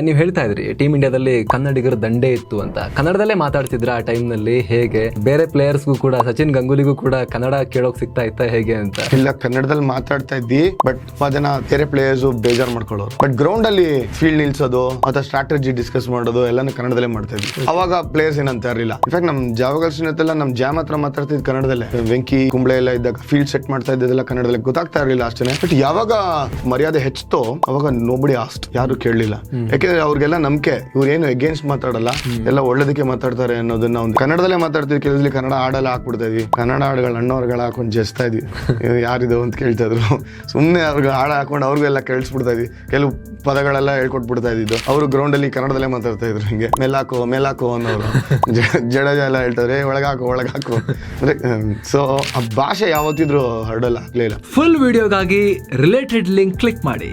ನೀವು ಹೇಳ್ತಾ ಇದ್ರಿ ಟೀಮ್ ಇಂಡಿಯಾದಲ್ಲಿ ಕನ್ನಡಿಗರ ದಂಡೆ ಇತ್ತು ಅಂತ. ಕನ್ನಡದಲ್ಲೇ ಮಾತಾಡ್ತಿದ್ರ ಆ ಟೈಮ್ ನಲ್ಲಿ? ಹೇಗೆ ಬೇರೆ ಪ್ಲೇಯರ್ಸ್ಗೂ ಕೂಡ, ಸಚಿನ್ ಗಂಗೂಲಿಗೂ ಕೂಡ ಕನ್ನಡ ಕೇಳೋಕ್ ಸಿಗ್ತಾ ಇತ್ತ ಹೇಗೆ ಅಂತ? ಇಲ್ಲ, ಕನ್ನಡದಲ್ಲಿ ಮಾತಾಡ್ತಾ ಇದ್ವಿ, ಬಟ್ ಜನ ಬೇರೆ ಪ್ಲೇಯರ್ಸ್ ಬೇಜಾರ್ ಮಾಡ್ಕೊಳ್ಳೋರು. ಬಟ್ ಗ್ರೌಂಡ್ ಅಲ್ಲಿ ಫೀಲ್ಡ್ ನಿಲ್ಸೋದು ಅಥವಾ ಸ್ಟ್ರಾಟಜಿ ಡಿಸ್ಕಸ್ ಮಾಡೋದು ಎಲ್ಲಾನು ಕನ್ನಡದಲ್ಲೇ ಮಾಡ್ತಾ ಇದ್ವಿ. ಅವಾಗ ಪ್ಲೇಯರ್ಸ್ ಏನಂತ ಇರಲಿಲ್ಲ. ಇನ್ಫ್ಯಾಕ್ಟ್ ನಮ್ ಜಾವಗಲ್ಸಿನತ್ತೆಲ್ಲ ನಮ್ ಜಾಮ್ ಹತ್ರ ಮಾತಾಡ್ತಿದ್ ಕನ್ನಡದಲ್ಲೇ. ವೆಂಕಿ ಕುಂಬ್ಳೆ ಎಲ್ಲ ಇದ್ದಾಗ ಫೀಲ್ಡ್ ಸೆಟ್ ಮಾಡ್ತಾ ಇದ್ದೆಲ್ಲ ಕನ್ನಡದಲ್ಲೇ, ಗೊತ್ತಾಗ್ತಾ ಇರಲಿಲ್ಲ ಅಷ್ಟೇ. ಬಟ್ ಯಾವಾಗ ಮರ್ಯಾದೆ ಹೆಚ್ಚೋ ಅವಾಗ ನೋಬಡಿ ಆಸ್ಟ್, ಯಾರು ಕೇಳಲಿಲ್ಲ. ಯಾಕೆಂದ್ರೆ ಅವ್ರಿಗೆಲ್ಲ ನಂಬಿಕೆ, ಇವ್ರು ಏನು ಎಗೇನ್ಸ್ಟ್ ಮಾತಾಡಲ್ಲ, ಎಲ್ಲ ಒಳ್ಳೇದಕ್ಕೆ ಮಾತಾಡ್ತಾರೆ ಅನ್ನೋದನ್ನ ಒಂದು ಕನ್ನಡದಲ್ಲೇ ಮಾತಾಡ್ತಿದ್ವಿ. ಕೆಲವಲ್ಲಿ ಕನ್ನಡ ಹಾಡೆಲ್ಲ ಹಾಕ್ಬಿಡ್ತಾ ಇದ್ವಿ, ಕನ್ನಡ ಹಾಡುಗಳು ಅಣ್ಣವ್ರಗಳ ಹಾಕೊಂಡು ಜಸ್ತಾ ಇದ್ವಿ. ಯಾರಿದು ಅಂತ ಕೇಳ್ತಾ ಇದ್ರು, ಸುಮ್ಮನೆ ಅವ್ರಿಗೆ ಹಾಡ ಹಾಕೊಂಡು ಅವ್ರಿಗೆಲ್ಲ ಕೇಳಿಸ್ಬಿಡ್ತಾ ಇದ್ವಿ. ಕೆಲವು ಪದಗಳೆಲ್ಲ ಹೇಳ್ಕೊಟ್ಬಿಡ್ತಾ ಇದ್ದಿದ್ದು. ಅವರು ಗ್ರೌಂಡ್ ಅಲ್ಲಿ ಕನ್ನಡದಲ್ಲೇ ಮಾತಾಡ್ತಾ ಇದ್ರು. ಹಿಂಗೆ ಮೇಲಾಕೋ ಅನ್ನೋರು, ಜಡೇಜ ಎಲ್ಲ ಹೇಳ್ತಾರೆ ಒಳಗಾಕೋ ಅಂದ್ರೆ. ಸೊ ಆ ಭಾಷೆ ಯಾವತ್ತಿದ್ರು ಹರ್ಡಲ್ ಆಗ್ಲೇ ಇಲ್ಲ. ಫುಲ್ ವಿಡಿಯೋಗಾಗಿ ರಿಲೇಟೆಡ್ ಲಿಂಕ್ ಕ್ಲಿಕ್ ಮಾಡಿ.